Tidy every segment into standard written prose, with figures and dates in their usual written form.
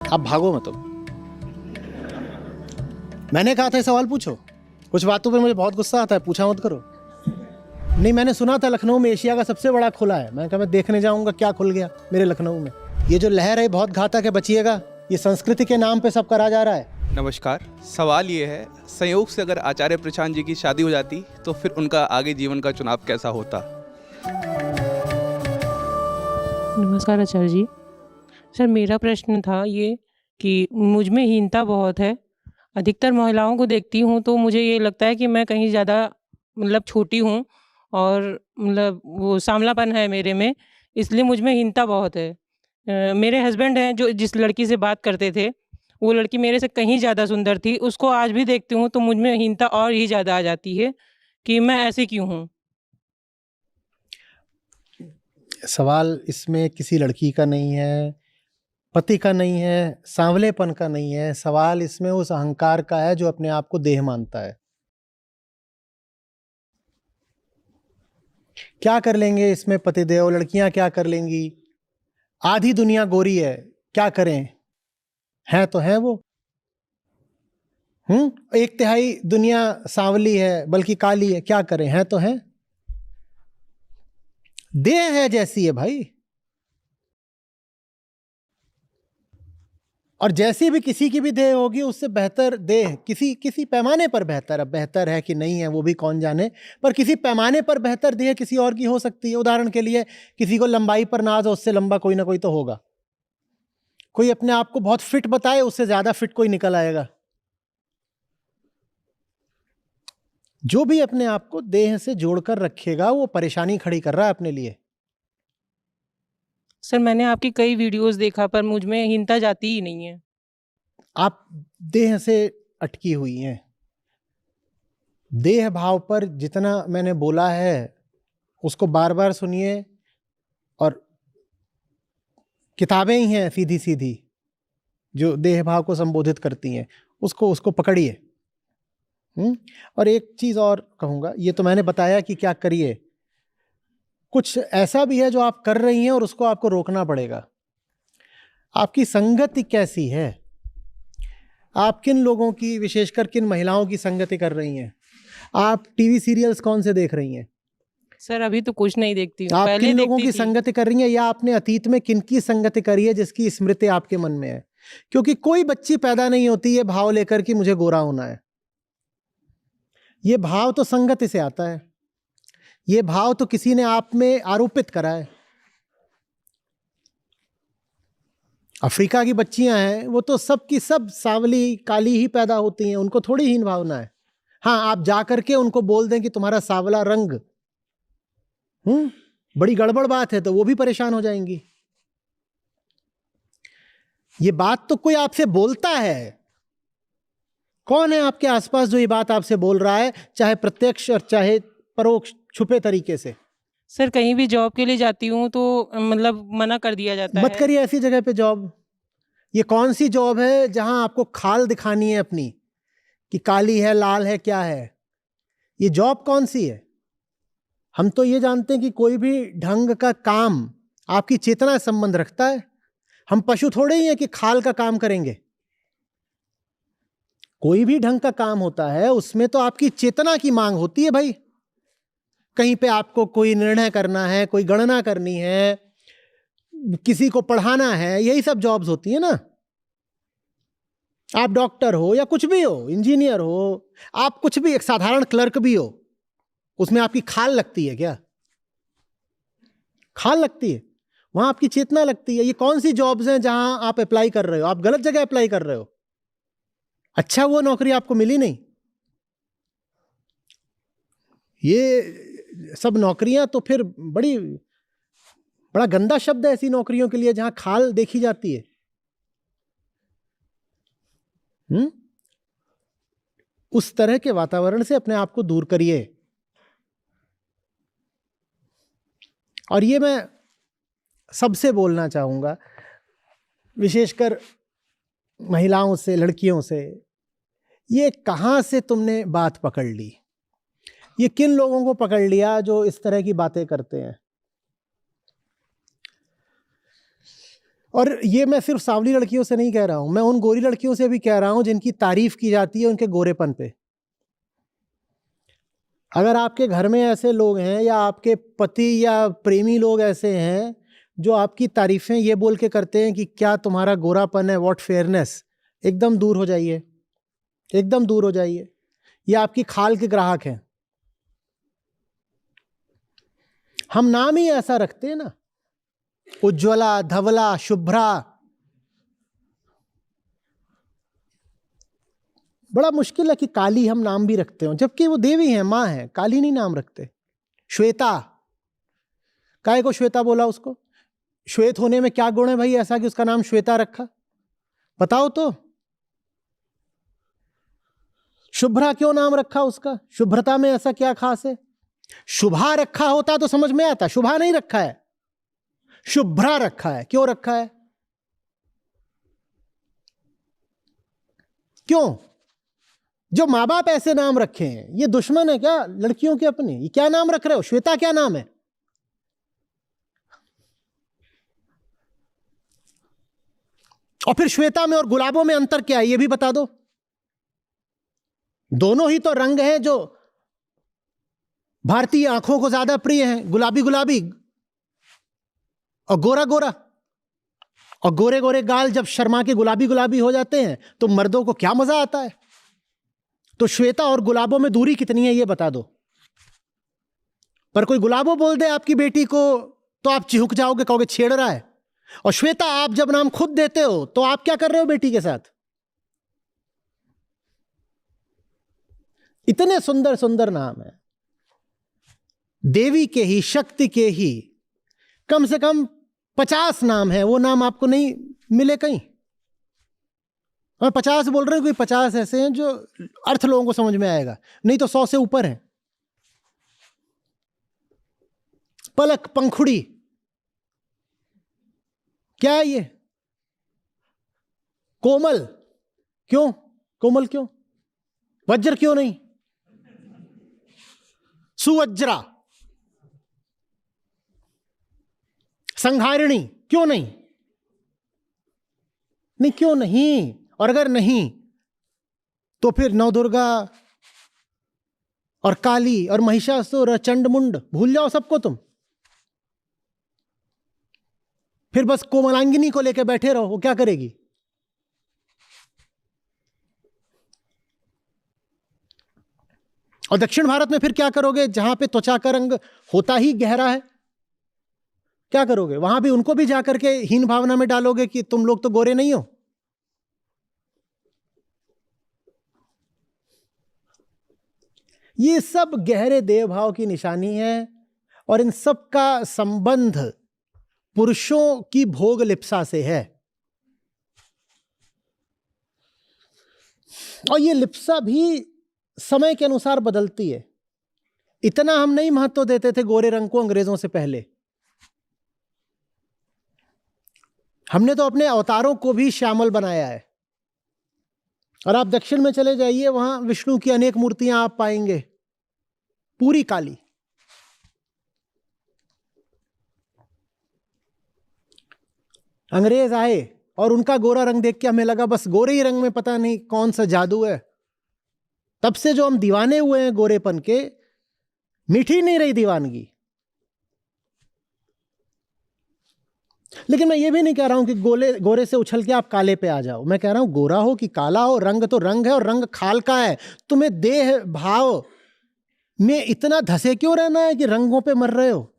अब भागो मत तुम। मैंने कहा था सवाल पूछो। कुछ बातों पे मुझे बहुत गुस्सा आता है, पूछा मत करो। नहीं, मैंने सुना था लखनऊ में एशिया का सबसे बड़ा खुला है। मैं कहा मैं देखने जाऊंगा क्या खुल गया मेरे लखनऊ में। ये जो लहर है बहुत घातक है, बचिएगा। ये संस्कृति के नाम पे सब करा जा रहा है। नमस्कार। सवाल ये है, संयोग से अगर आचार्य प्रशांत जी की शादी हो जाती तो फिर उनका आगे जीवन का चुनाव कैसा होता? नमस्कार आचार्य जी। सर, मेरा प्रश्न था ये कि मुझ में हीनता बहुत है। अधिकतर महिलाओं को देखती हूँ तो मुझे ये लगता है कि मैं कहीं ज़्यादा छोटी हूँ और वो सांवलापन है मेरे में, इसलिए मुझ में हीनता बहुत है। मेरे हस्बैंड हैं जो जिस लड़की से बात करते थे, वो लड़की मेरे से कहीं ज़्यादा सुंदर थी। उसको आज भी देखती हूँ तो मुझ में हीनता और ही ज़्यादा आ जाती है कि मैं ऐसी क्यों हूँ? सवाल इसमें किसी लड़की का नहीं है, पति का नहीं है, सांवलेपन का नहीं है। सवाल इसमें उस अहंकार का है जो अपने आप को देह मानता है। क्या कर लेंगे इसमें पतिदेव? लड़कियां क्या कर लेंगी? आधी दुनिया गोरी है, क्या करें? है तो है वो। 1/3 दुनिया सांवली है, बल्कि काली है, क्या करें? है तो है। देह है जैसी है भाई, और जैसी भी किसी की भी देह होगी उससे बेहतर देह किसी पैमाने पर बेहतर। अब बेहतर है कि नहीं है वो भी कौन जाने, पर किसी पैमाने पर बेहतर देह किसी और की हो सकती है। उदाहरण के लिए, किसी को लंबाई पर नाज हो, उससे लंबा कोई ना कोई तो होगा। कोई अपने आप को बहुत फिट बताए, उससे ज्यादा फिट कोई निकल आएगा। जो भी अपने आप को देह से जोड़कर रखेगा वो परेशानी खड़ी कर रहा है अपने लिए। सर, मैंने आपकी कई वीडियोस देखा पर मुझ में हीनता जाती ही नहीं है। आप देह से अटकी हुई हैं। देह भाव पर जितना मैंने बोला है उसको बार बार सुनिए, और किताबें ही हैं सीधी सीधी जो देह भाव को संबोधित करती हैं, उसको पकड़िए। और एक चीज और कहूंगा, ये तो मैंने बताया कि क्या करिए। कुछ ऐसा भी है जो आप कर रही हैं और उसको आपको रोकना पड़ेगा। आपकी संगति कैसी है? आप किन लोगों की, विशेषकर किन महिलाओं की संगति कर रही हैं? आप टीवी सीरियल्स कौन से देख रही हैं? सर, अभी तो कुछ नहीं देखती हूँ, आप पहले किन लोगों देखती की थी। संगति कर रही हैं, या आपने अतीत में किन की संगति करी है जिसकी स्मृति आपके मन में है? क्योंकि कोई बच्ची पैदा नहीं होती ये भाव लेकर कि मुझे गोरा होना है। ये भाव तो संगति से आता है। ये भाव तो किसी ने आप में आरोपित करा है। अफ्रीका की बच्चियां हैं, वो तो सब की सब सांवली काली ही पैदा होती हैं, उनको थोड़ी हीन भावना है। हाँ, आप जा करके उनको बोल दें कि तुम्हारा सांवला रंग बड़ी गड़बड़ बात है, तो वो भी परेशान हो जाएंगी। ये बात तो कोई आपसे बोलता है। कौन है आपके आसपास जो ये बात आपसे बोल रहा है, चाहे प्रत्यक्ष और चाहे परोक्ष, छुपे तरीके से? सर, कहीं भी जॉब के लिए जाती हूँ तो मना कर दिया जाता है। मत करिए ऐसी जगह पे जॉब। ये कौन सी जॉब है जहां आपको खाल दिखानी है अपनी कि काली है, लाल है, क्या है? ये जॉब कौन सी है? हम तो ये जानते हैं कि कोई भी ढंग का काम आपकी चेतना से संबंध रखता है। हम पशु थोड़े ही हैं कि खाल का काम करेंगे। कोई भी ढंग का काम होता है उसमें तो आपकी चेतना की मांग होती है भाई। कहीं पे आपको कोई निर्णय करना है, कोई गणना करनी है, किसी को पढ़ाना है, यही सब जॉब्स होती है ना। आप डॉक्टर हो या कुछ भी हो, इंजीनियर हो, आप कुछ भी, एक साधारण क्लर्क भी हो, उसमें आपकी खाल लगती है क्या? खाल लगती है, वहां आपकी चेतना लगती है। ये कौन सी जॉब्स हैं जहां आप अप्लाई कर रहे हो? आप गलत जगह अप्लाई कर रहे हो। अच्छा, वो नौकरी आपको मिली नहीं। ये सब नौकरियां तो फिर बड़ा गंदा शब्द है ऐसी नौकरियों के लिए जहां खाल देखी जाती है। उस तरह के वातावरण से अपने आप को दूर करिए। और ये मैं सबसे बोलना चाहूंगा, विशेषकर महिलाओं से, लड़कियों से, ये कहां से तुमने बात पकड़ ली? ये किन लोगों को पकड़ लिया जो इस तरह की बातें करते हैं? और ये मैं सिर्फ सांवली लड़कियों से नहीं कह रहा हूं, मैं उन गोरी लड़कियों से भी कह रहा हूं जिनकी तारीफ की जाती है उनके गोरेपन पे। अगर आपके घर में ऐसे लोग हैं या आपके पति या प्रेमी लोग ऐसे हैं जो आपकी तारीफें ये बोल के करते हैं कि क्या तुम्हारा गोरापन है, व्हाट फेयरनेस, एकदम दूर हो जाइए, एकदम दूर हो जाइए। ये आपकी खाल के ग्राहक हैं। हम नाम ही ऐसा रखते हैं ना, उज्ज्वला, धवला, शुभ्रा। बड़ा मुश्किल है कि काली हम नाम भी रखते हो, जबकि वो देवी है, मां है, काली नहीं नाम रखते। श्वेता, काहे को श्वेता बोला उसको? श्वेत होने में क्या गुण है भाई ऐसा कि उसका नाम श्वेता रखा? बताओ तो। शुभ्रा क्यों नाम रखा उसका? शुभ्रता में ऐसा क्या खास है? शुभा रखा होता तो समझ में आता, शुभा नहीं रखा है, शुभ्रा रखा है। क्यों रखा है? क्यों? जो मां बाप ऐसे नाम रखे हैं, ये दुश्मन है क्या लड़कियों के अपने? ये क्या नाम रख रहे हो? श्वेता क्या नाम है? और फिर श्वेता में और गुलाबों में अंतर क्या है ये भी बता दो। दोनों ही तो रंग हैं जो भारतीय आंखों को ज्यादा प्रिय हैं, गुलाबी गुलाबी और गोरा गोरा। और गोरे गोरे गाल जब शर्मा के गुलाबी गुलाबी हो जाते हैं तो मर्दों को क्या मजा आता है। तो श्वेता और गुलाबों में दूरी कितनी है ये बता दो। पर कोई गुलाबों बोल दे आपकी बेटी को तो आप चिहुक जाओगे, कहोगे छेड़ रहा है। और श्वेता आप जब नाम खुद देते हो तो आप क्या कर रहे हो बेटी के साथ? इतने सुंदर सुंदर नाम है, देवी के ही, शक्ति के ही कम से कम 50 नाम है। वो नाम आपको नहीं मिले कहीं। मैं 50 बोल रहे हैं, कोई 50 ऐसे हैं जो अर्थ लोगों को समझ में आएगा, नहीं तो 100 से ऊपर है। पलक, पंखुड़ी, क्या है ये? कोमल, क्यों कोमल? क्यों? वज्र क्यों नहीं? सुवज्रा, संहारिणी, क्यों नहीं? नहीं, क्यों नहीं? और अगर नहीं तो फिर नवदुर्गा और काली और महिषासुर और चंडमुंड भूल जाओ सबको तुम। फिर बस कोमलांगिनी को लेकर बैठे रहो, वो क्या करेगी? और दक्षिण भारत में फिर क्या करोगे जहां पे त्वचा का रंग होता ही गहरा है? क्या करोगे वहां भी? उनको भी जाकर के हीन भावना में डालोगे कि तुम लोग तो गोरे नहीं हो। ये सब गहरे देव भाव की निशानी है। और इन सब का संबंध पुरुषों की भोग लिप्सा से है। और ये लिप्सा भी समय के अनुसार बदलती है। इतना हम नहीं महत्व देते थे गोरे रंग को अंग्रेजों से पहले। हमने तो अपने अवतारों को भी श्यामल बनाया है। और आप दक्षिण में चले जाइए, वहां विष्णु की अनेक मूर्तियां आप पाएंगे पूरी काली। अंग्रेज आए और उनका गोरा रंग देख के हमें लगा बस गोरे ही रंग में पता नहीं कौन सा जादू है। तब से जो हम दीवाने हुए हैं गोरेपन के, मीठी नहीं रही दीवानगी। लेकिन मैं ये भी नहीं कह रहा हूं कि गोरे से उछल के आप काले पे आ जाओ। मैं कह रहा हूं गोरा हो कि काला हो, रंग तो रंग है और रंग खाल का है। तुम्हें देह भाव में इतना धसे क्यों रहना है कि रंगों पे मर रहे हो?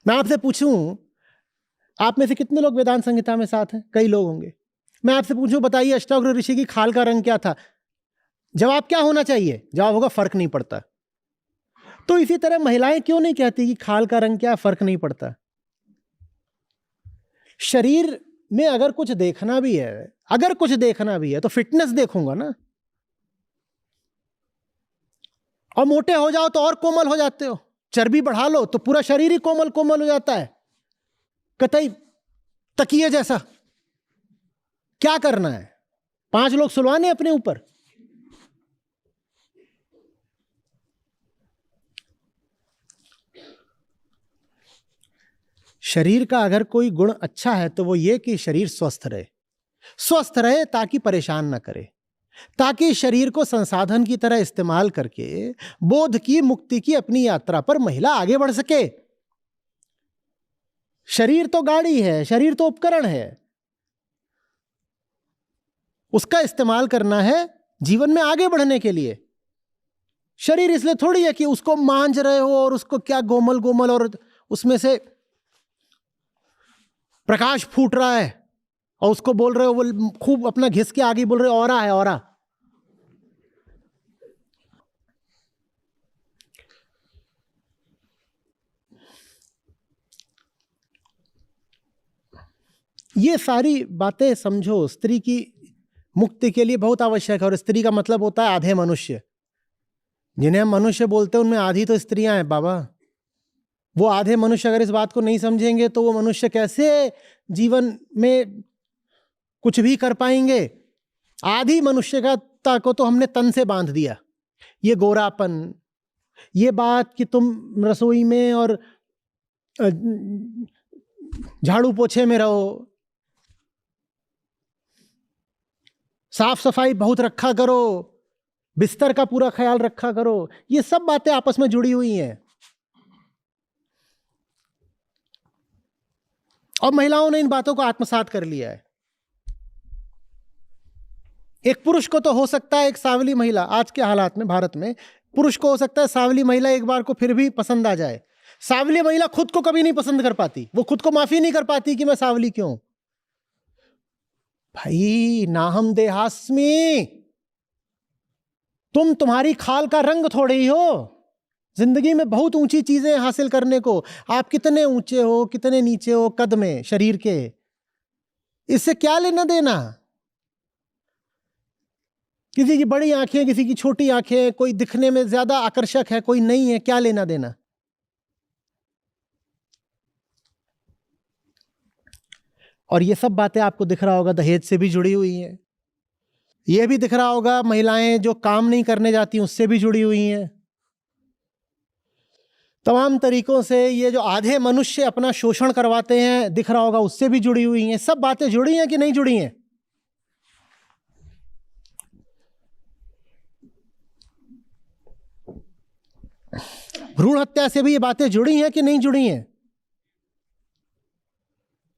मैं आपसे पूछूं, आप में से कितने लोग वेदांत संहिता में साथ हैं? कई लोग होंगे। मैं आपसे पूछूं, बताइए अष्टावक्र ऋषि की खाल का रंग क्या था? जवाब क्या होना चाहिए? जवाब होगा फर्क नहीं पड़ता। तो इसी तरह महिलाएं क्यों नहीं कहती कि खाल का रंग क्या, फर्क नहीं पड़ता? शरीर में अगर कुछ देखना भी है, तो फिटनेस देखूंगा ना। और मोटे हो जाओ तो और कोमल हो जाते हो, चर्बी बढ़ा लो तो पूरा शरीर ही कोमल कोमल हो जाता है, कतई तकिए जैसा। क्या करना है? 5 लोग सुलवाने अपने ऊपर? शरीर का अगर कोई गुण अच्छा है तो वो ये कि शरीर स्वस्थ रहे, स्वस्थ रहे ताकि परेशान ना करे, ताकि शरीर को संसाधन की तरह इस्तेमाल करके बोध की, मुक्ति की अपनी यात्रा पर महिला आगे बढ़ सके। शरीर तो गाड़ी है, शरीर तो उपकरण है, उसका इस्तेमाल करना है जीवन में आगे बढ़ने के लिए। शरीर इसलिए थोड़ी है कि उसको मांझ रहे हो और उसको क्या गोमल गोमल और उसमें से प्रकाश फूट रहा है और उसको बोल रहे हो, वो खूब अपना घिस के आगे बोल रहे हो औरा है औरा। ये सारी बातें समझो स्त्री की मुक्ति के लिए बहुत आवश्यक है। और स्त्री का मतलब होता है आधे मनुष्य। जिन्हें हम मनुष्य बोलते हैं उनमें आधी तो स्त्रियां हैं बाबा। वो आधे मनुष्य अगर इस बात को नहीं समझेंगे तो वो मनुष्य कैसे जीवन में कुछ भी कर पाएंगे। आधी मनुष्यता को तो हमने तन से बांध दिया। ये गोरापन, ये बात कि तुम रसोई में और झाड़ू पोछे में रहो, साफ सफाई बहुत रखा करो, बिस्तर का पूरा ख्याल रखा करो, ये सब बातें आपस में जुड़ी हुई हैं। और महिलाओं ने इन बातों को आत्मसात कर लिया है। एक पुरुष को तो हो सकता है, एक सांवली महिला आज के हालात में भारत में पुरुष को हो सकता है सांवली महिला एक बार को फिर भी पसंद आ जाए। सांवली महिला खुद को कभी नहीं पसंद कर पाती, वो खुद को माफी नहीं कर पाती कि मैं सांवली क्यों। भाई नाहम देहास्मि, तुम्हारी खाल का रंग थोड़े ही हो। जिंदगी में बहुत ऊंची चीजें हासिल करने को, आप कितने ऊंचे हो कितने नीचे हो कद में शरीर के, इससे क्या लेना देना। किसी की बड़ी आंखें, किसी की छोटी आंखें, कोई दिखने में ज्यादा आकर्षक है, कोई नहीं है, क्या लेना देना। और ये सब बातें आपको दिख रहा होगा दहेज से भी जुड़ी हुई हैं। ये भी दिख रहा होगा महिलाएं जो काम नहीं करने जाती उससे भी जुड़ी हुई हैं। तमाम तरीकों से ये जो आधे मनुष्य अपना शोषण करवाते हैं दिख रहा होगा, उससे भी जुड़ी हुई हैं। सब बातें जुड़ी हैं कि नहीं जुड़ी हैं। भ्रूण हत्या से भी ये बातें जुड़ी हैं कि नहीं जुड़ी हैं।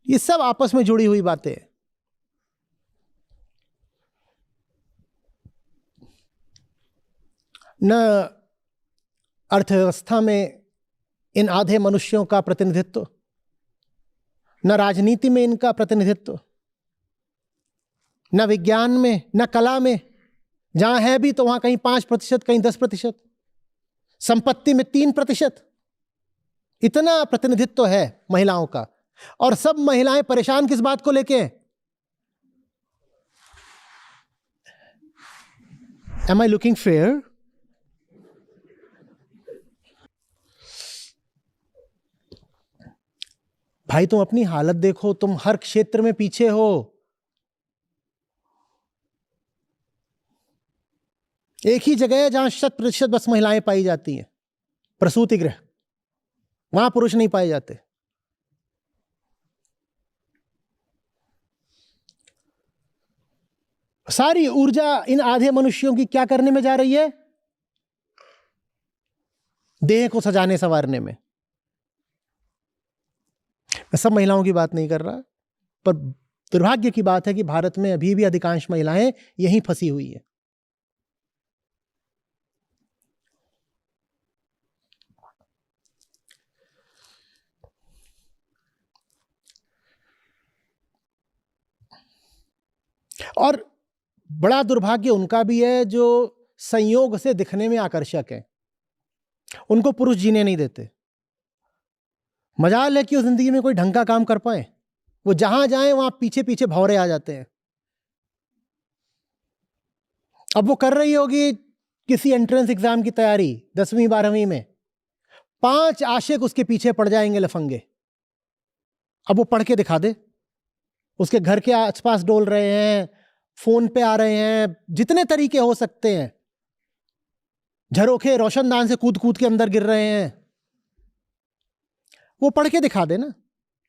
ये सब आपस में जुड़ी हुई बातें। न अर्थव्यवस्था में इन आधे मनुष्यों का प्रतिनिधित्व, न राजनीति में इनका प्रतिनिधित्व, न विज्ञान में, न कला में। जहां है भी तो वहां कहीं 5%, कहीं 10%, संपत्ति में 3%। इतना प्रतिनिधित्व है महिलाओं का। और सब महिलाएं परेशान किस बात को लेके हैं? Am I looking fair? भाई तुम अपनी हालत देखो, तुम हर क्षेत्र में पीछे हो। एक ही जगह है जहां 100% बस महिलाएं पाई जाती हैं, प्रसूति गृह। वहां पुरुष नहीं पाए जाते। सारी ऊर्जा इन आधे मनुष्यों की क्या करने में जा रही है? देह को सजाने संवारने में। मैं सब महिलाओं की बात नहीं कर रहा, पर दुर्भाग्य की बात है कि भारत में अभी भी अधिकांश महिलाएं यहीं फंसी हुई है। और बड़ा दुर्भाग्य उनका भी है जो संयोग से दिखने में आकर्षक है। उनको पुरुष जीने नहीं देते। मजाल है कि उस जिंदगी में कोई ढंग का काम कर पाए। वो जहां जाएं वहां पीछे पीछे भौरे आ जाते हैं। अब वो कर रही होगी किसी एंट्रेंस एग्जाम की तैयारी 10वीं 12वीं में, 5 आशिक उसके पीछे पड़ जाएंगे लफंगे। अब वो पढ़ के दिखा दे। उसके घर के आसपास डोल रहे हैं, फोन पे आ रहे हैं, जितने तरीके हो सकते हैं। झरोखे रोशनदान से कूद कूद के अंदर गिर रहे हैं। वो पढ़ के दिखा दे ना।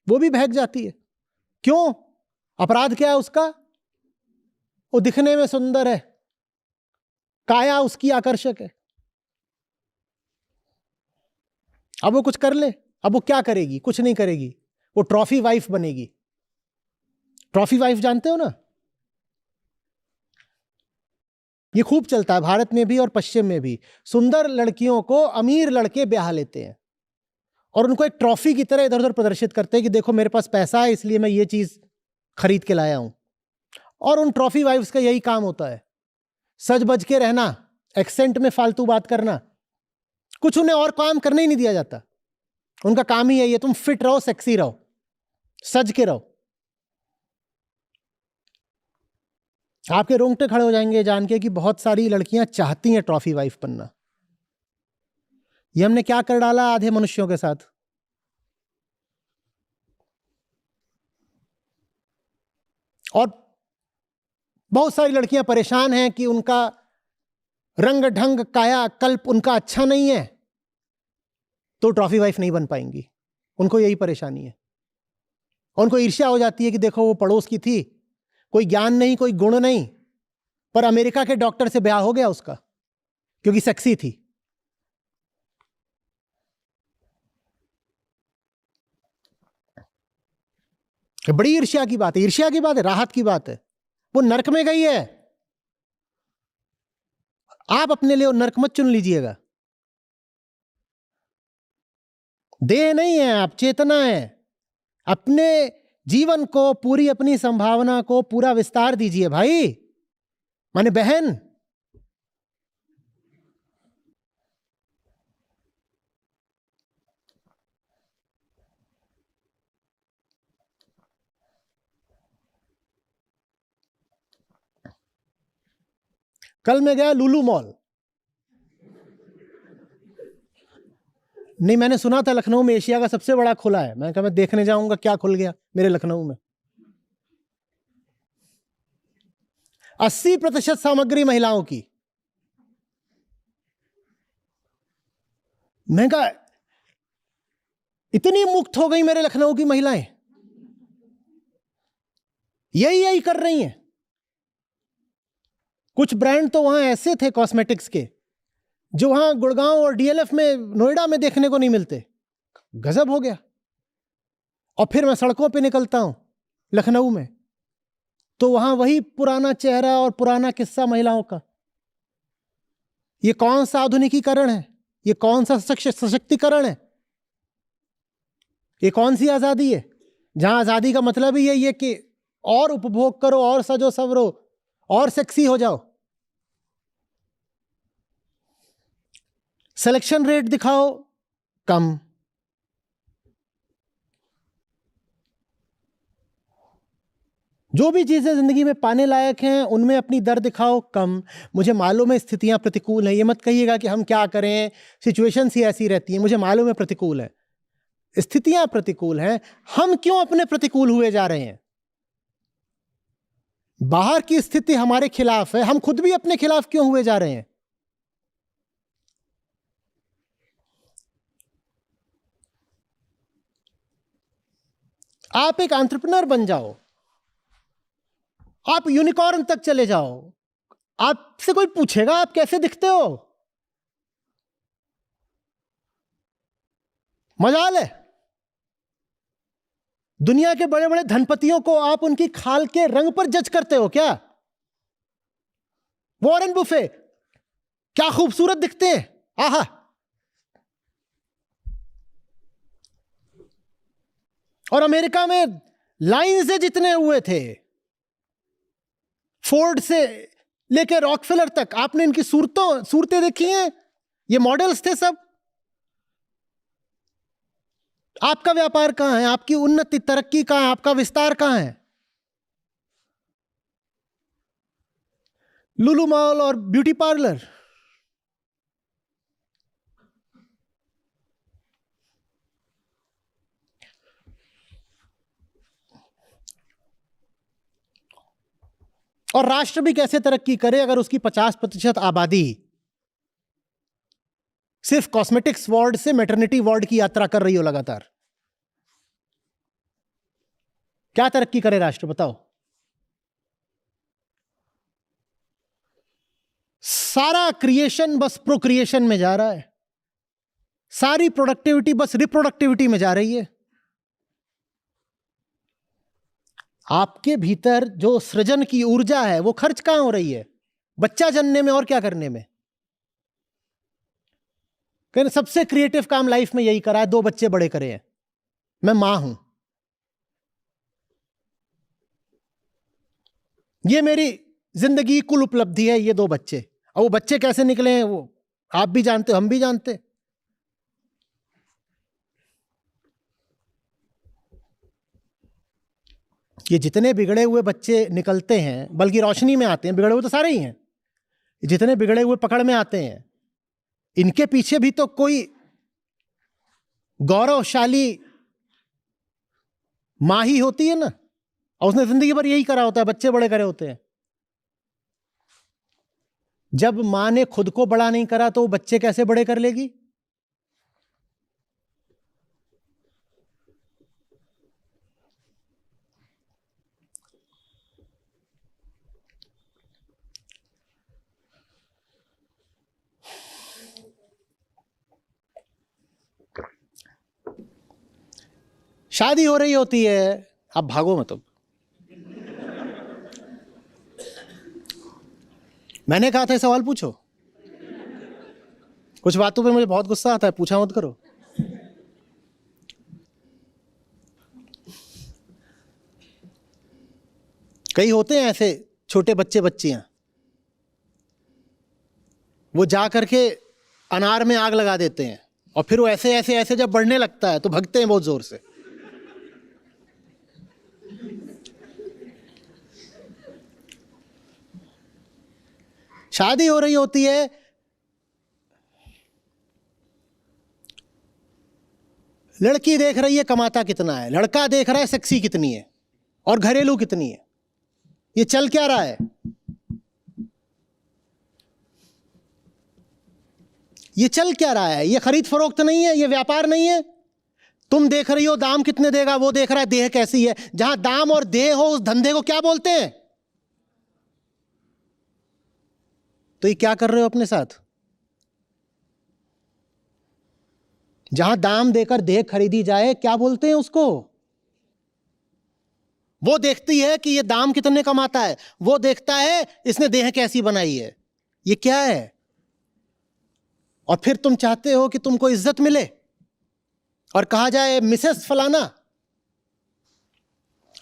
वो भी बहक जाती है। क्यों? अपराध क्या है उसका? वो दिखने में सुंदर है, काया उसकी आकर्षक है। अब वो कुछ कर ले, अब वो क्या करेगी? कुछ नहीं करेगी, वो ट्रॉफी वाइफ बनेगी। ट्रॉफी वाइफ जानते हो ना? ये खूब चलता है भारत में भी और पश्चिम में भी। सुंदर लड़कियों को अमीर लड़के ब्याह लेते हैं और उनको एक ट्रॉफी की तरह इधर उधर प्रदर्शित करते हैं कि देखो मेरे पास पैसा है इसलिए मैं ये चीज खरीद के लाया हूं। और उन ट्रॉफी वाइफ्स का यही काम होता है, सज बज के रहना, एक्सेंट में फालतू बात करना, कुछ उन्हें और काम करने ही नहीं दिया जाता। उनका काम ही है ये, तुम फिट रहो, सेक्सी रहो, सज के रहो। आपके रोंगटे खड़े हो जाएंगे जान के कि बहुत सारी लड़कियां चाहती हैं ट्रॉफी वाइफ बनना। ये हमने क्या कर डाला आधे मनुष्यों के साथ। और बहुत सारी लड़कियां परेशान हैं कि उनका रंग ढंग काया कल्प उनका अच्छा नहीं है तो ट्रॉफी वाइफ नहीं बन पाएंगी। उनको यही परेशानी है। उनको ईर्ष्या हो जाती है कि देखो वो पड़ोस की थी, कोई ज्ञान नहीं, कोई गुण नहीं, पर अमेरिका के डॉक्टर से ब्याह हो गया उसका क्योंकि सेक्सी थी। बड़ी ईर्ष्या की बात है, ईर्ष्या की बात है, राहत की बात है। वो नरक में गई है, आप अपने लिए वो नरक मत चुन लीजिएगा। देह नहीं है आप, चेतना है। अपने जीवन को, पूरी अपनी संभावना को पूरा विस्तार दीजिए भाई, माने बहन। कल मैं गया लुलु मॉल। नहीं, मैंने सुना था लखनऊ में एशिया का सबसे बड़ा खुला है। मैं कहा मैं देखने जाऊंगा क्या खुल गया मेरे लखनऊ में। 80% सामग्री महिलाओं की। मैं कहा इतनी मुक्त हो गई मेरे लखनऊ की महिलाएं, यही कर रही हैं। कुछ ब्रांड तो वहां ऐसे थे कॉस्मेटिक्स के जो वहां गुड़गांव और डीएलएफ में, नोएडा में देखने को नहीं मिलते। गजब हो गया। और फिर मैं सड़कों पे निकलता हूं लखनऊ में तो वहां वही पुराना चेहरा और पुराना किस्सा महिलाओं का। ये कौन सा आधुनिकीकरण है? ये कौन सा सशक्तिकरण है? ये कौन सी आजादी है जहां आजादी का मतलब ही यही है कि और उपभोग करो, और सजो सवरो, और सेक्सी हो जाओ। सिलेक्शन रेट दिखाओ कम, जो भी चीजें जिंदगी में पाने लायक हैं उनमें अपनी दर दिखाओ कम। मुझे मालूम है स्थितियां प्रतिकूल हैं, ये मत कहिएगा कि हम क्या करें, सिचुएशंस ही ऐसी रहती हैं। मुझे मालूम है प्रतिकूल है, स्थितियां प्रतिकूल हैं। हम क्यों अपने प्रतिकूल हुए जा रहे हैं? बाहर की स्थिति हमारे खिलाफ है, हम खुद भी अपने खिलाफ क्यों हुए जा रहे हैं? आप एक एंटरप्रेन्योर बन जाओ, आप यूनिकॉर्न तक चले जाओ। आपसे कोई पूछेगा आप कैसे दिखते हो? मजाल है। दुनिया के बड़े बड़े धनपतियों को आप उनकी खाल के रंग पर जज करते हो क्या? वॉरेन बुफे क्या खूबसूरत दिखते हैं, आहा। और अमेरिका में लाइन से जितने हुए थे, फोर्ड से लेकर रॉकफेलर तक, आपने इनकी सूरतें देखी हैं? ये मॉडल्स थे सब। आपका व्यापार कहां है? आपकी उन्नति तरक्की कहां है? आपका विस्तार कहां है? लुलु मॉल और ब्यूटी पार्लर। और राष्ट्र भी कैसे तरक्की करे अगर उसकी 50% आबादी सिर्फ कॉस्मेटिक्स वार्ड से मैटरनिटी वार्ड की यात्रा कर रही हो लगातार। क्या तरक्की करे राष्ट्र, बताओ? सारा क्रिएशन बस प्रोक्रिएशन में जा रहा है, सारी प्रोडक्टिविटी बस रिप्रोडक्टिविटी में जा रही है। आपके भीतर जो सृजन की ऊर्जा है वो खर्च कहां हो रही है? बच्चा जनने में और क्या करने में। कहने सबसे क्रिएटिव काम लाइफ में यही करा है, 2 बच्चे बड़े करे हैं, मैं मां हूं, ये मेरी जिंदगी की कुल उपलब्धि है, ये 2 बच्चे। और वो बच्चे कैसे निकले हैं वो आप भी जानते हो, हम भी जानते। ये जितने बिगड़े हुए बच्चे निकलते हैं, बल्कि रोशनी में आते हैं, बिगड़े हुए तो सारे ही हैं, जितने बिगड़े हुए पकड़ में आते हैं, इनके पीछे भी तो कोई गौरवशाली मां ही होती है ना, और उसने जिंदगी भर यही करा होता है, बच्चे बड़े करे होते हैं। जब मां ने खुद को बड़ा नहीं करा तो वो बच्चे कैसे बड़े कर लेगी? शादी हो रही होती है, आप भागो मत। अब मैंने कहा था सवाल पूछो, कुछ बातों पे मुझे बहुत गुस्सा आता है, पूछा मत करो। कई होते हैं ऐसे छोटे बच्चे बच्चियां, वो जा करके अनार में आग लगा देते हैं, और फिर वो ऐसे ऐसे ऐसे जब बढ़ने लगता है तो भगते हैं बहुत जोर से। शादी हो रही होती है, लड़की देख रही है कमाता कितना है, लड़का देख रहा है सेक्सी कितनी है और घरेलू कितनी है। ये चल क्या रहा है? ये चल क्या रहा है? ये खरीद फरोख्त नहीं है, ये व्यापार नहीं है। तुम देख रही हो दाम कितने देगा, वो देख रहा है देह कैसी है। जहां दाम और देह हो उस धंधे को क्या बोलते हैं? तो ये क्या कर रहे हो अपने साथ? जहां दाम देकर देह खरीदी जाए क्या बोलते हैं उसको? वो देखती है कि ये दाम कितने कमाता है, वो देखता है इसने देह कैसी बनाई है। ये क्या है? और फिर तुम चाहते हो कि तुमको इज्जत मिले और कहा जाए मिसेस फलाना।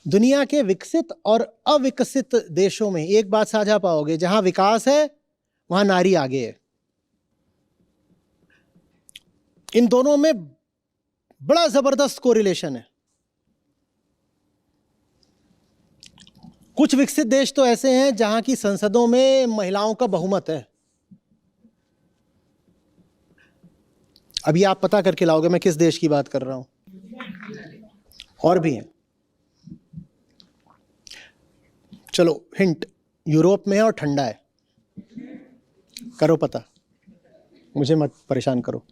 दुनिया के विकसित और अविकसित देशों में एक बात साझा पाओगे, जहां विकास है वहां नारी आगे है। इन दोनों में बड़ा जबरदस्त कोरिलेशन है। कुछ विकसित देश तो ऐसे हैं जहां की संसदों में महिलाओं का बहुमत है। अभी आप पता करके लाओगे मैं किस देश की बात कर रहा हूं। और भी हैं, चलो हिंट, यूरोप में है और ठंडा है। करो पता, मुझे मत परेशान करो।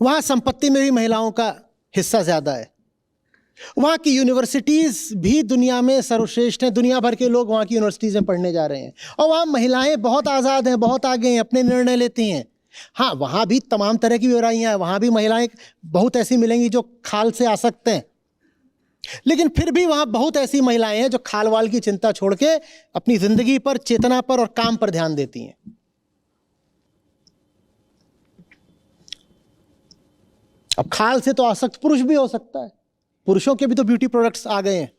वहां संपत्ति में भी महिलाओं का हिस्सा ज्यादा है। वहां की यूनिवर्सिटीज भी दुनिया में सर्वश्रेष्ठ हैं। दुनिया भर के लोग वहां की यूनिवर्सिटीज में पढ़ने जा रहे हैं। और वहां महिलाएं बहुत आजाद हैं, बहुत आगे हैं, अपने निर्णय लेती हैं। हाँ, वहां भी तमाम तरह की बुराइयां हैं, वहां भी महिलाएं बहुत ऐसी मिलेंगी जो खाल से आसक्त हैं। लेकिन फिर भी वहां बहुत ऐसी महिलाएं हैं जो खाल वाल की चिंता छोड़ के अपनी जिंदगी पर, चेतना पर और काम पर ध्यान देती हैं। अब खाल से तो आसक्त पुरुष भी हो सकता है, पुरुषों के भी तो ब्यूटी प्रोडक्ट्स आ गए हैं।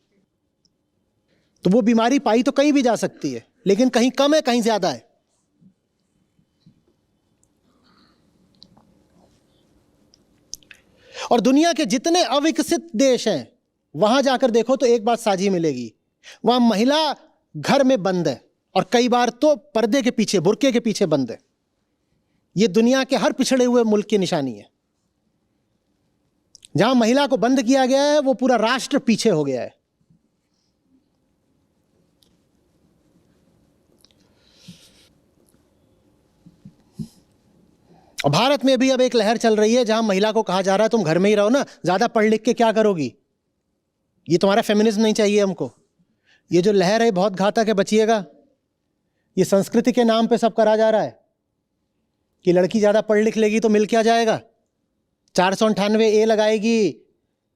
तो वो बीमारी पाई तो कहीं भी जा सकती है, लेकिन कहीं कम है, कहीं ज्यादा है। और दुनिया के जितने अविकसित देश हैं वहां जाकर देखो तो एक बात साझी मिलेगी, वहां महिला घर में बंद है और कई बार तो पर्दे के पीछे, बुर्के के पीछे बंद है। यह दुनिया के हर पिछड़े हुए मुल्क की निशानी है। जहां महिला को बंद किया गया है वो पूरा राष्ट्र पीछे हो गया है। और भारत में भी अब एक लहर चल रही है जहां महिला को कहा जा रहा है तुम घर में ही रहो ना, ज्यादा पढ़ लिख के क्या करोगी, ये तुम्हारा फेमिनिज्म नहीं चाहिए हमको। ये जो लहर है बहुत घातक है, बचिएगा। ये संस्कृति के नाम पे सब करा जा रहा है कि लड़की ज्यादा पढ़ लिख लेगी तो मिल क्या जाएगा, 498A लगाएगी,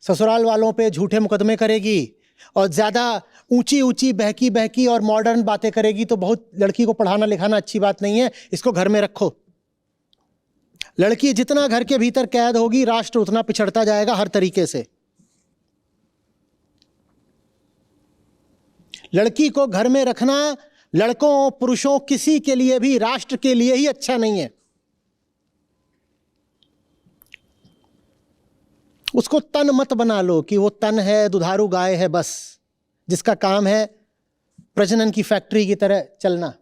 ससुराल वालों पे झूठे मुकदमे करेगी और ज्यादा ऊंची ऊंची बहकी बहकी और मॉडर्न बातें करेगी तो बहुत लड़की को पढ़ाना लिखाना अच्छी बात नहीं है, इसको घर में रखो। लड़की जितना घर के भीतर कैद होगी, राष्ट्र उतना पिछड़ता जाएगा हर तरीके से। लड़की को घर में रखना लड़कों पुरुषों किसी के लिए भी, राष्ट्र के लिए ही अच्छा नहीं है। उसको तन मत बना लो कि वो तन है, दुधारू गाय है बस, जिसका काम है प्रजनन की फैक्ट्री की तरह चलना।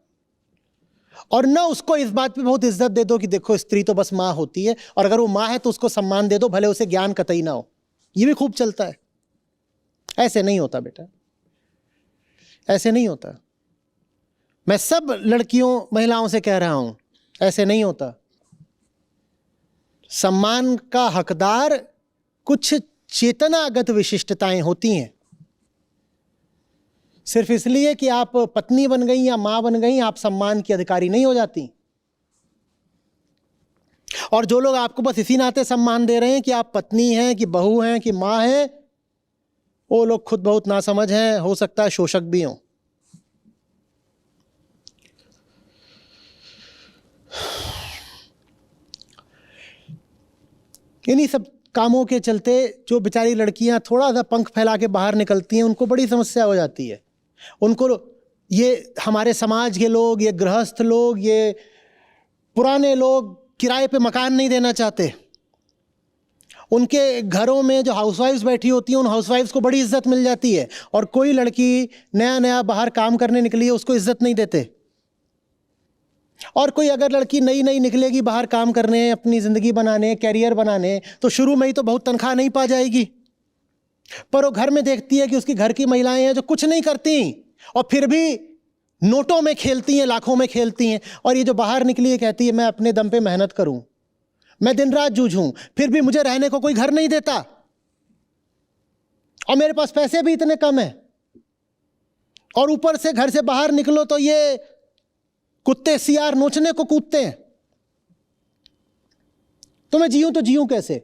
और न उसको इस बात पे बहुत इज्जत दे दो कि देखो स्त्री तो बस माँ होती है, और अगर वो माँ है तो उसको सम्मान दे दो, भले उसे ज्ञान कतई ना हो। ये भी खूब चलता है। ऐसे नहीं होता बेटा, ऐसे नहीं होता। मैं सब लड़कियों महिलाओं से कह रहा हूं, ऐसे नहीं होता। सम्मान का हकदार कुछ चेतनागत विशिष्टताएं होती हैं। सिर्फ इसलिए कि आप पत्नी बन गई या मां बन गई, आप सम्मान की अधिकारी नहीं हो जाती। और जो लोग आपको बस इसी नाते सम्मान दे रहे हैं कि आप पत्नी हैं, कि बहू हैं, कि मां हैं, वो लोग खुद बहुत नासमझ हैं, हो सकता है शोषक भी हों। इन्हीं सब कामों के चलते जो बेचारी लड़कियां थोड़ा सा पंख फैला के बाहर निकलती हैं, उनको बड़ी समस्या हो जाती है। उनको ये हमारे समाज के लोग, ये गृहस्थ लोग, ये पुराने लोग किराए पे मकान नहीं देना चाहते। उनके घरों में जो हाउसवाइफ्स बैठी होती हैं, उन हाउसवाइफ्स को बड़ी इज्जत मिल जाती है, और कोई लड़की नया नया बाहर काम करने निकली है उसको इज्जत नहीं देते। और कोई अगर लड़की नई नई निकलेगी बाहर काम करने, अपनी ज़िंदगी बनाने, कैरियर बनाने, तो शुरू में ही तो बहुत तनख्वाह नहीं पा जाएगी, पर वो घर में देखती है कि उसकी घर की महिलाएं हैं जो कुछ नहीं करती और फिर भी नोटों में खेलती हैं, लाखों में खेलती हैं। और ये जो बाहर निकली है कहती है मैं अपने दम पे मेहनत करूं, मैं दिन रात जूझूं, फिर भी मुझे रहने को कोई घर नहीं देता और मेरे पास पैसे भी इतने कम हैं, और ऊपर से घर से बाहर निकलो तो ये कुत्ते सियार नोचने को कूदते हैं। तो मैं जीऊं तो जीऊं कैसे?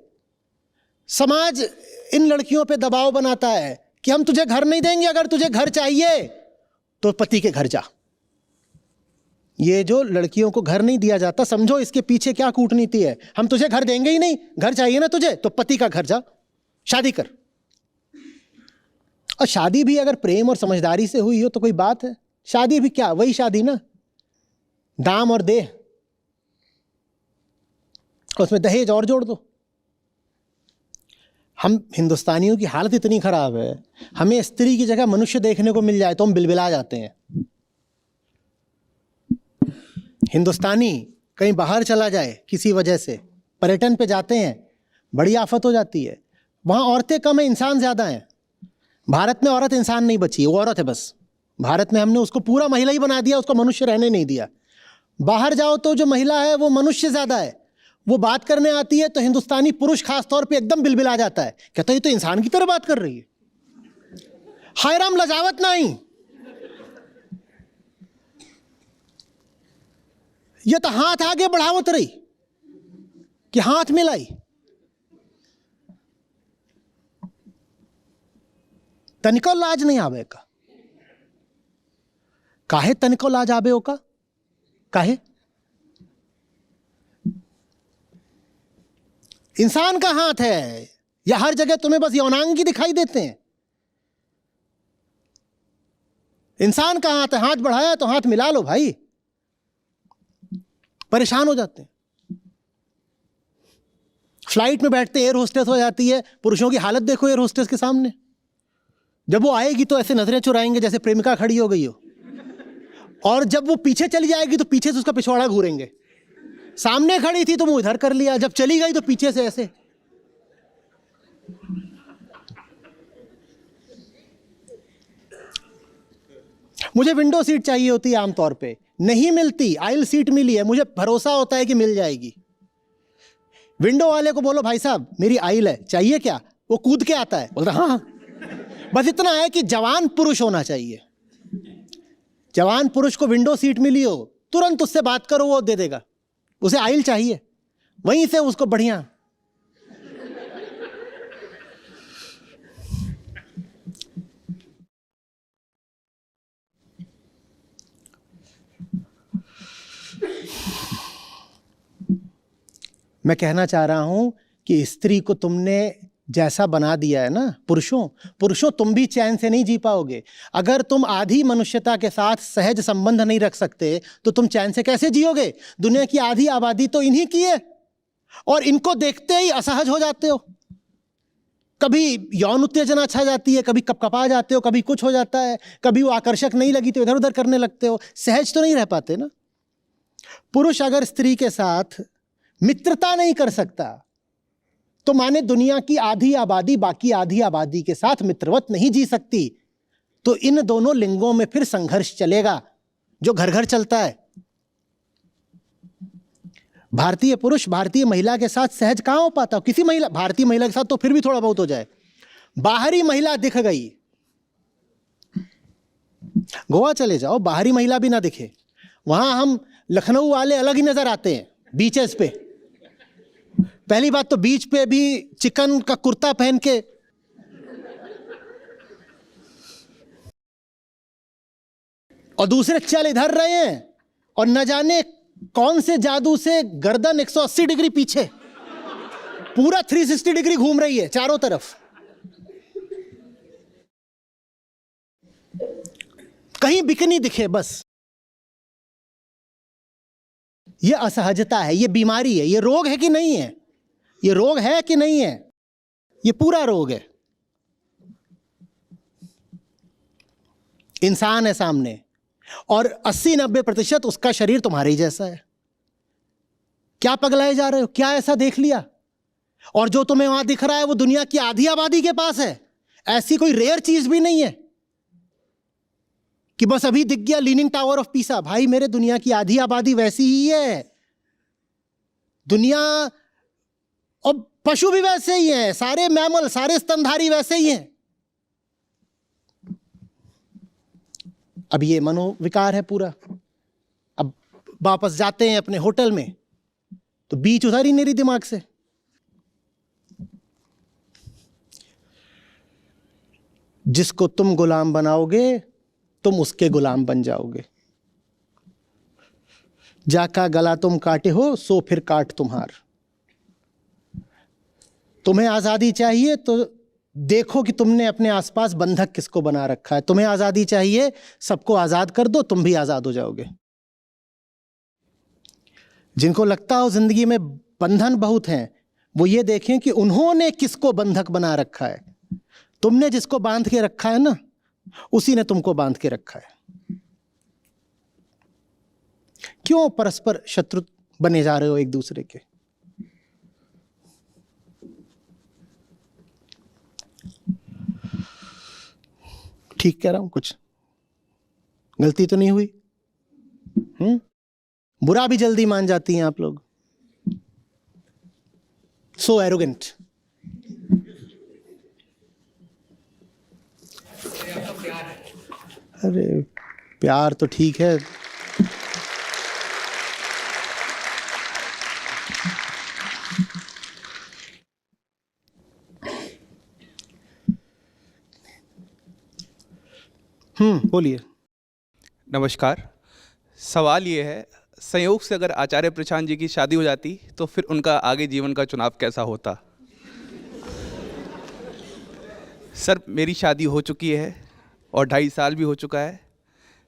समाज इन लड़कियों पे दबाव बनाता है कि हम तुझे घर नहीं देंगे, अगर तुझे घर चाहिए तो पति के घर जा। ये जो लड़कियों को घर नहीं दिया जाता, समझो इसके पीछे क्या कूटनीति है। हम तुझे घर देंगे ही नहीं, घर चाहिए ना तुझे तो पति का घर जा, शादी कर। और शादी भी अगर प्रेम और समझदारी से हुई हो तो कोई बात है। शादी भी क्या, वही शादी ना, दाम और देह, उसमें दहेज और जोड़ दो। हम हिंदुस्तानियों की हालत इतनी खराब है, हमें स्त्री की जगह मनुष्य देखने को मिल जाए तो हम बिलबिला जाते हैं। हिंदुस्तानी कहीं बाहर चला जाए किसी वजह से, पर्यटन पे जाते हैं, बड़ी आफत हो जाती है। वहाँ औरतें कम है, इंसान ज़्यादा हैं। भारत में औरत इंसान नहीं बची, वो औरत है बस। भारत में हमने उसको पूरा महिला ही बना दिया, उसको मनुष्य रहने नहीं दिया। बाहर जाओ तो जो महिला है वो मनुष्य ज़्यादा है। वो बात करने आती है तो हिंदुस्तानी पुरुष खास तौर पे एकदम बिलबिला जाता है, कहता है ये तो इंसान की तरह बात कर रही है, हाय राम लजावत नहीं, ये तो हाथ आगे बढ़ावत रही कि हाथ मिलाई। तनिको लाज नहीं आवे का, काहे तनिको लाज आवे हो का, काहे? इंसान का हाथ है या हर जगह तुम्हें बस यौनांगी दिखाई देते हैं? इंसान का हाथ है, हाथ बढ़ाया तो हाथ मिला लो भाई। परेशान हो जाते हैं। फ्लाइट में बैठते एयर होस्टेस हो जाती है, पुरुषों की हालत देखो एयर होस्टेस के सामने। जब वो आएगी तो ऐसे नजरें चुराएंगे जैसे प्रेमिका खड़ी हो गई हो, और जब वो पीछे चली जाएगी तो पीछे से उसका पिछवाड़ा घूरेंगे। सामने खड़ी थी तो मुंह इधर कर लिया, जब चली गई तो पीछे से ऐसे। मुझे विंडो सीट चाहिए होती है आमतौर पे, नहीं मिलती। आइल सीट मिली है, मुझे भरोसा होता है कि मिल जाएगी, विंडो वाले को बोलो भाई साहब मेरी आइल है, चाहिए क्या? वो कूद के आता है, बोलता हाँ। बस इतना है कि जवान पुरुष होना चाहिए। जवान पुरुष को विंडो सीट मिली हो, तुरंत उससे बात करो, वो दे देगा। उसे आइल चाहिए, वहीं से उसको बढ़िया। मैं कहना चाह रहा हूं कि स्त्री को तुमने जैसा बना दिया है ना, पुरुषों तुम भी चैन से नहीं जी पाओगे। अगर तुम आधी मनुष्यता के साथ सहज संबंध नहीं रख सकते तो तुम चैन से कैसे जियोगे? दुनिया की आधी आबादी तो इन्हीं की है, और इनको देखते ही असहज हो जाते हो। कभी यौन उत्तेजना छा जाती है, कभी कपकपा जाते हो, कभी कुछ हो जाता है, कभी वो आकर्षक नहीं लगी तो इधर उधर करने लगते हो। सहज तो नहीं रह पाते ना। पुरुष अगर स्त्री के साथ मित्रता नहीं कर सकता तो माने दुनिया की आधी आबादी बाकी आधी आबादी के साथ मित्रवत नहीं जी सकती। तो इन दोनों लिंगों में फिर संघर्ष चलेगा जो घर घर चलता है। भारतीय पुरुष भारतीय महिला के साथ सहज कहां हो पाता? किसी महिला, भारतीय महिला के साथ तो फिर भी थोड़ा बहुत हो जाए। बाहरी महिला दिख गई, गोवा चले जाओ, बाहरी महिला भी ना दिखे, वहां हम लखनऊ वाले अलग ही नजर आते हैं बीचेस पे। पहली बात तो बीच पे भी चिकन का कुर्ता पहन के, और दूसरे चल इधर रहे हैं और न जाने कौन से जादू से गर्दन 180 डिग्री पीछे, पूरा 360 डिग्री घूम रही है चारों तरफ। कहीं बिकनी दिखे बस। ये असहजता है, ये बीमारी है, ये रोग है कि नहीं है? ये रोग है कि नहीं है? ये पूरा रोग है। इंसान है सामने और 80-90% उसका शरीर तुम्हारे ही जैसा है। क्या पगलाए जा रहे हो? क्या ऐसा देख लिया? और जो तुम्हें वहां दिख रहा है वो दुनिया की आधी आबादी के पास है। ऐसी कोई रेयर चीज भी नहीं है कि बस अभी दिख गया लीनिंग टावर ऑफ पीसा। भाई मेरे, दुनिया की आधी आबादी वैसी ही है। दुनिया और पशु भी वैसे ही हैं, सारे मैमल, सारे स्तनधारी वैसे ही हैं। अब ये मनोविकार है पूरा। अब वापस जाते हैं अपने होटल में तो बीच उधर ही मेरी दिमाग से। जिसको तुम गुलाम बनाओगे तुम उसके गुलाम बन जाओगे। जाका गला तुम काटे हो सो फिर काट तुम्हार। तुम्हें आजादी चाहिए तो देखो कि तुमने अपने आसपास बंधक किसको बना रखा है। तुम्हें आजादी चाहिए, सबको आजाद कर दो, तुम भी आजाद हो जाओगे। जिनको लगता हो जिंदगी में बंधन बहुत हैं, वो ये देखें कि उन्होंने किसको बंधक बना रखा है। तुमने जिसको बांध के रखा है ना, उसी ने तुमको बांध के रखा है। क्यों परस्पर शत्रु बने जा रहे हो एक दूसरे के? ठीक कह रहा हूं? कुछ गलती तो नहीं हुई? बुरा भी जल्दी मान जाती हैं आप लोग। सो एरोगेंट। अरे प्यार तो ठीक है। बोलिए। नमस्कार। सवाल ये है, संयोग से अगर आचार्य प्रशांत जी की शादी हो जाती तो फिर उनका आगे जीवन का चुनाव कैसा होता? सर मेरी शादी हो चुकी है और 2.5 साल भी हो चुका है।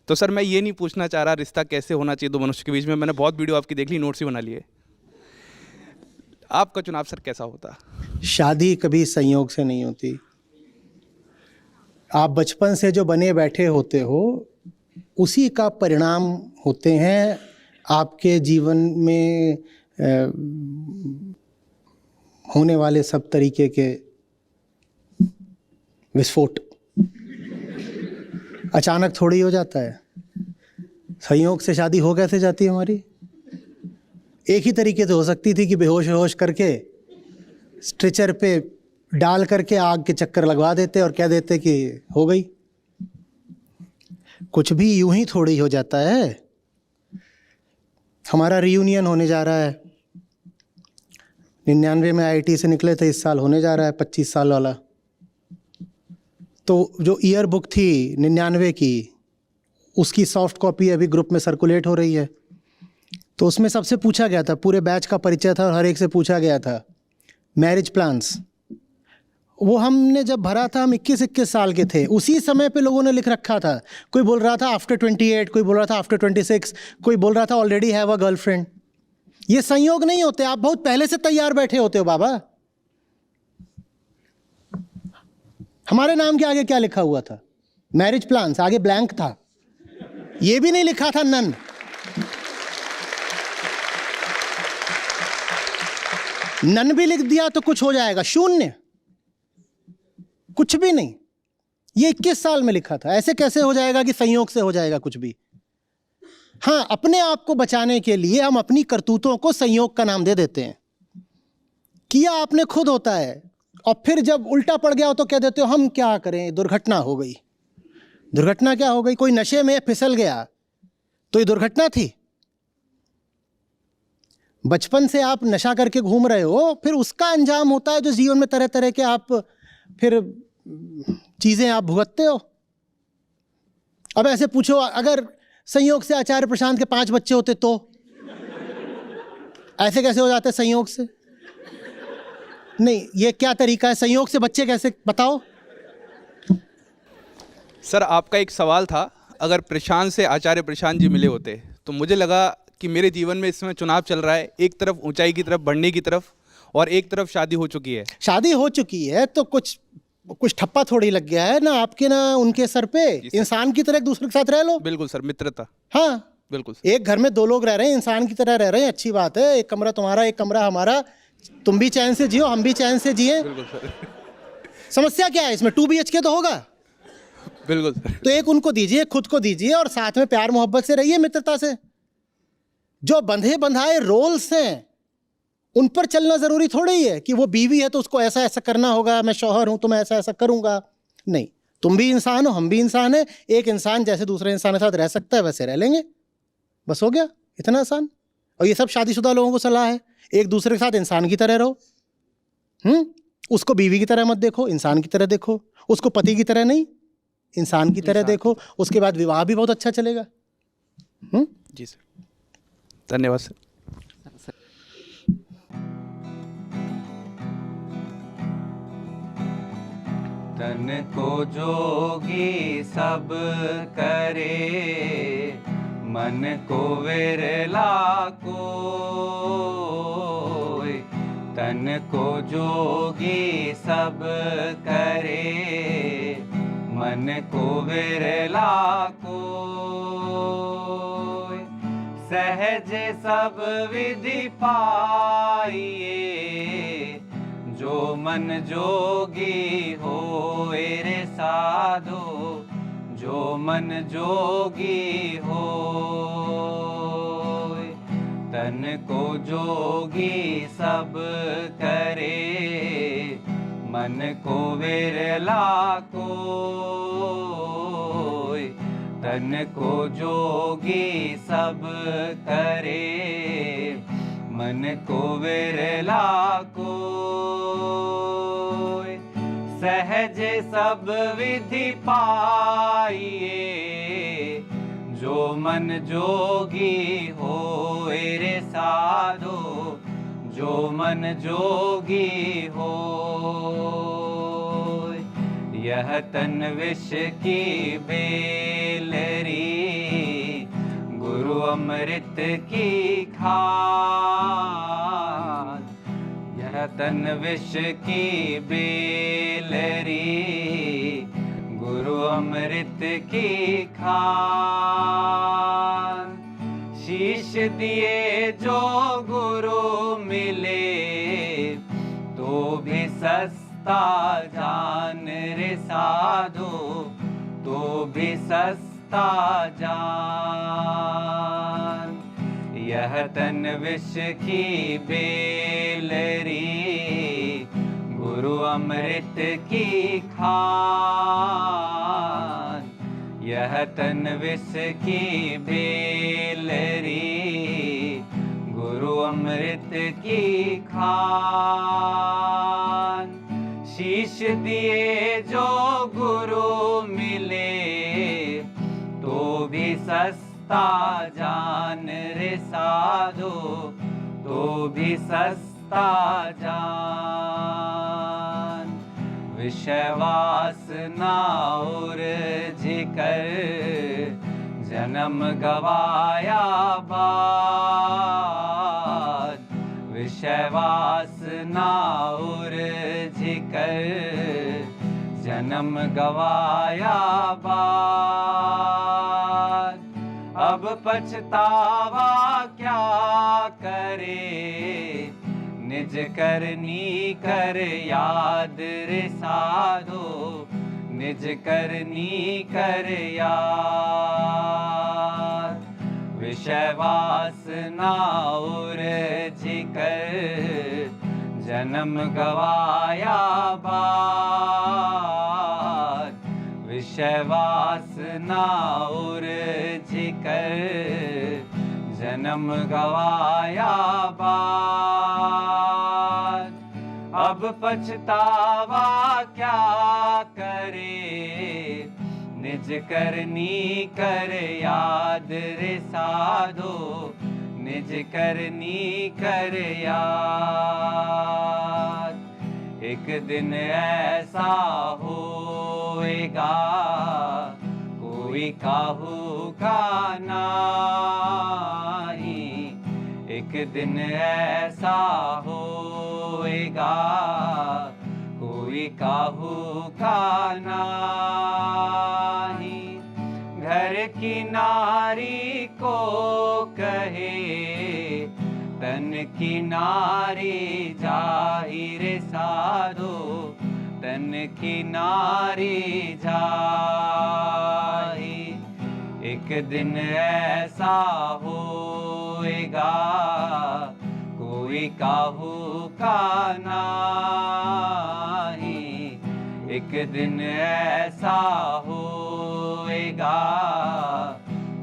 तो सर मैं ये नहीं पूछना चाह रहा रिश्ता कैसे होना चाहिए दो मनुष्य के बीच में। मैंने बहुत वीडियो आपकी देख ली, नोट्स भी बना लिए। आपका चुनाव सर कैसा होता? शादी कभी संयोग से नहीं होती। आप बचपन से जो बने बैठे होते हो उसी का परिणाम होते हैं आपके जीवन में होने वाले सब तरीके के विस्फोट। अचानक थोड़ी हो जाता है। संयोग से शादी हो कैसे जाती है हमारी? एक ही तरीके से हो सकती थी कि बेहोश होश करके स्ट्रेचर पे डाल करके आग के चक्कर लगवा देते और कह देते कि हो गई। कुछ भी यूं ही थोड़ी हो जाता है। हमारा रियूनियन होने जा रहा है। 99 में आईआईटी से निकले थे, इस साल होने जा रहा है 25 साल वाला। तो जो ईयर बुक थी 99 की, उसकी सॉफ्ट कॉपी अभी ग्रुप में सर्कुलेट हो रही है। तो उसमें सबसे पूछा गया था, पूरे बैच का परिचय था और हर एक से पूछा गया था मैरिज प्लान्स। वो हमने जब भरा था हम 21 साल के थे, उसी समय पे लोगों ने लिख रखा था। कोई बोल रहा था आफ्टर 28, कोई बोल रहा था आफ्टर 26, कोई बोल रहा था ऑलरेडी हैव अ गर्लफ्रेंड। ये संयोग नहीं होते, आप बहुत पहले से तैयार बैठे होते हो बाबा। हमारे नाम के आगे क्या लिखा हुआ था? मैरिज प्लान्स, आगे ब्लैंक था। ये भी नहीं लिखा था नन। नन भी लिख दिया तो कुछ हो जाएगा, शून्य, कुछ भी नहीं। ये 21 साल में लिखा था। ऐसे कैसे हो जाएगा कि संयोग से हो जाएगा कुछ भी? हाँ, अपने आप को बचाने के लिए हम अपनी करतूतों को संयोग का नाम दे देते हैं। किया आपने खुद होता है, और फिर जब उल्टा पड़ गया हो तो कह देते हो हम क्या करें, दुर्घटना हो गई। दुर्घटना क्या हो गई? कोई नशे में फिसल गया तो ये दुर्घटना थी। बचपन से आप नशा करके घूम रहे हो, फिर उसका अंजाम होता है जो जीवन में तरह तरह के आप फिर चीजें आप भुगतते हो। अब ऐसे पूछो, अगर संयोग से आचार्य प्रशांत के 5 बच्चे होते तो ऐसे कैसे हो जाते संयोग से? नहीं, ये क्या तरीका है? संयोग से बच्चे कैसे, बताओ। सर आपका एक सवाल था, अगर प्रशांत से आचार्य प्रशांत जी मिले होते तो मुझे लगा कि मेरे जीवन में इस समय चुनाव चल रहा है, एक तरफ ऊंचाई की तरफ बढ़ने की तरफ और एक तरफ शादी हो चुकी है। शादी हो चुकी है तो कुछ ठप्पा थोड़ी लग गया है ना आपके ना उनके सर पे। इंसान की तरह एक दूसरे के साथ रह लो। बिल्कुल सर, मित्रता। हाँ बिल्कुल। एक घर में 2 लोग रह रहे हैं, इंसान की तरह रह रहे हैं, अच्छी बात है। एक कमरा तुम्हारा, एक कमरा हमारा, तुम भी चैन से जियो, हम भी चैन से जिए। बिल्कुल सर। समस्या क्या है इसमें? 2 BHK तो होगा। बिल्कुल सर। तो एक उनको दीजिए, खुद को दीजिए, और साथ में प्यार मोहब्बत से रहिए, मित्रता से। जो बंधे बंधाए रोल्स हैं उन पर चलना जरूरी थोड़ी ही है कि वो बीवी है तो उसको ऐसा ऐसा करना होगा, मैं शौहर हूं तो मैं ऐसा ऐसा करूंगा। नहीं, तुम भी इंसान हो, हम भी इंसान है। एक इंसान जैसे दूसरे इंसान के साथ रह सकता है वैसे रह लेंगे, बस हो गया, इतना आसान। और ये सब शादीशुदा लोगों को सलाह है, एक दूसरे के साथ इंसान की तरह रहो। उसको बीवी की तरह मत देखो, इंसान की तरह देखो। उसको पति की तरह नहीं, इंसान की तरह देखो। उसके बाद विवाह भी बहुत अच्छा चलेगा। जी सर, धन्यवाद सर। तन को जोगी सब करे, मन को विरला कोय। तन को जोगी सब करे, मन को विरला कोय। सहज सब विधि पाइए, जो मन जोगी होए रे साधो। जो मन जोगी होए, तन को जोगी सब करे, मन को विरला कोय। तन को जोगी सब करे, मन को विरला कोय। सहज सब विधि पाइए, जो मन जोगी होए रे साधो। जो मन जोगी होय। यह तन विष की बेलरी, गुरु अमृत की खान। यह तन विष की बेलरी, गुरु अमृत की खान। शीश दिए जो गुरु मिले, तो भी सस्ता जान रे साधो। तो भी सस्ता जान। यह तन विष की बेलरी, गुरु अमृत की खान। यह तन विष की बेलरी, गुरु अमृत की खान। शीश दिए जो गुरु मिले, तो भी सस्ता जान रे साधो, तो भी सस्ता जान। विषय वासना उर्झिकर जन्म गवाया बाद। विषय वासना उर्झिकर जन्म गवाया बाद। अब पछतावा क्या करे, निज करनी कर याद रे साधो, निज करनी कर याद। विषय वासना उर्झिकर जन्म गवाया बाद। विषय वासना उर्झिकर जन्म गवाया बाद। अब पछतावा क्या करे, निज करनी कर याद रे साधो, निज करनी कर याद। एक दिन ऐसा होएगा, कोई काहू का नाही। एक दिन ऐसा होएगा, कोई काहू का नाही। घर की नारी को कहे, तन की नारी जाहिर साधो, तन की नारी जाही। एक दिन ऐसा होएगा, कोई काहू का नाही। एक दिन ऐसा होएगा,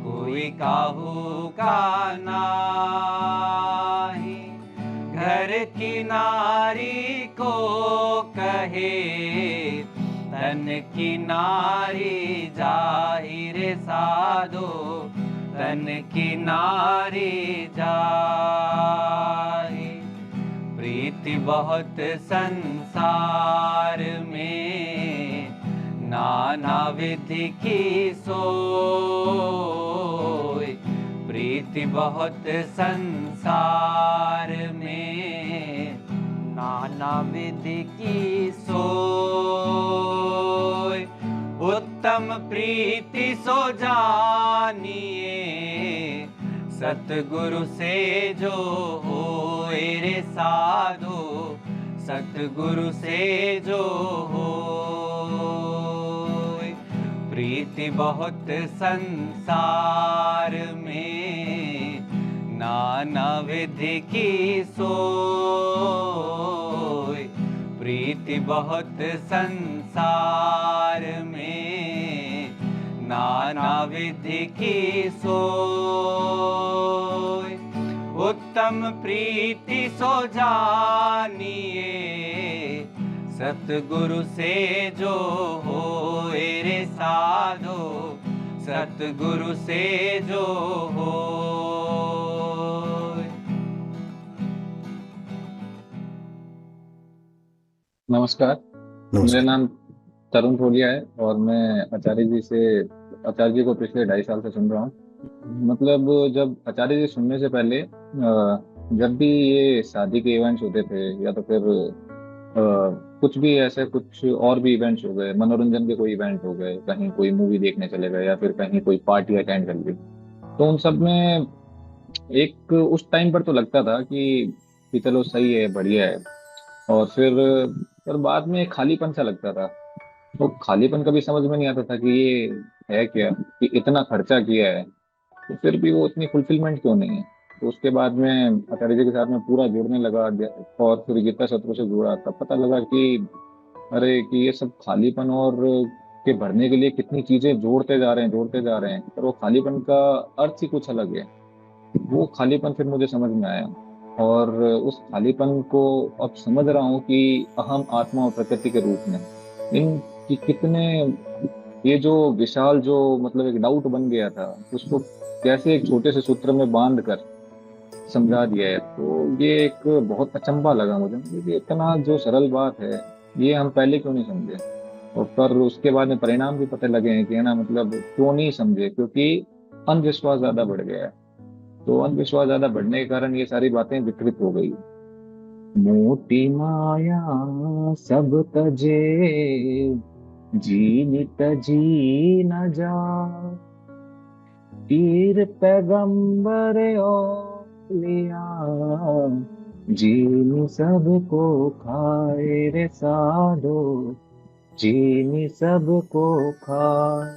कोई काहू का नाही। घर की नारी को कहे, तन की नारी जाहिर साधो, तन की नारी जाही। प्रीति बहुत संसार में, नाना विधि की सोई। प्रीति बहुत संसार में, नाना विधि की सोई। उत्तम प्रीति सो जानिए, सतगुरु से जो होए रे साधो, सतगुरु से जो होए। प्रीति बहुत संसार में, नाना विधि की सोई। प्रीति बहुत संसार में, नाना विधि की सोई। उत्तम प्रीति सो जानिए, सतगुरु से जो होए रे साधो, सतगुरु से जो होए। नमस्कार, मेरा नाम तरुण ठोलिया है और मैं आचार्य जी को पिछले 2.5 साल से सुन रहा हूँ। मतलब जब आचार्य जी सुनने से पहले जब भी ये शादी के इवेंट्स होते थे या तो फिर कुछ भी ऐसे कुछ और भी इवेंट्स हो गए, मनोरंजन के कोई इवेंट हो गए, कहीं कोई मूवी देखने चले गए या फिर कहीं कोई पार्टी अटेंड कर ली, तो उन सब में एक उस टाइम पर तो लगता था कि चलो सही है, बढ़िया है, और फिर बाद में एक खालीपन सा लगता था। तो खालीपन कभी समझ में नहीं आता था कि ये है क्या, कि इतना खर्चा किया है तो फिर भी वो इतनी फुलफिलमेंट क्यों नहीं है। तो उसके बाद में आचार्य जी के साथ में पूरा जुड़ने लगा और फिर गीता सत्रों से जुड़ा, तब पता लगा कि अरे कि ये सब खालीपन और के भरने के लिए कितनी चीजें जोड़ते जा रहे हैं, पर वो खालीपन का अर्थ ही कुछ अलग है। वो खालीपन फिर मुझे समझ में आया, और उस खालीपन को अब समझ रहा हूँ कि अहम, आत्मा और प्रकृति के रूप में इन कि कितने ये जो विशाल जो मतलब एक डाउट बन गया था, उसको कैसे एक छोटे से सूत्र में बांध कर समझा दिया है। तो ये एक बहुत अचंभा लगा मुझे, ये इतना जो सरल बात है, ये हम पहले क्यों नहीं समझे। और पर उसके बाद में परिणाम भी पता लगे हैं कि है ना, मतलब क्यों नहीं समझे, क्योंकि अंधविश्वास ज्यादा बढ़ गया है। तो अंधविश्वास ज्यादा बढ़ने के कारण ये सारी बातें विकृत हो गई। मोटी माया सब तजे, जीवित जी न जा, पीर पैगंबर औलिया, जीनी सबको खाए रे साधो, जीनी सबको खाए।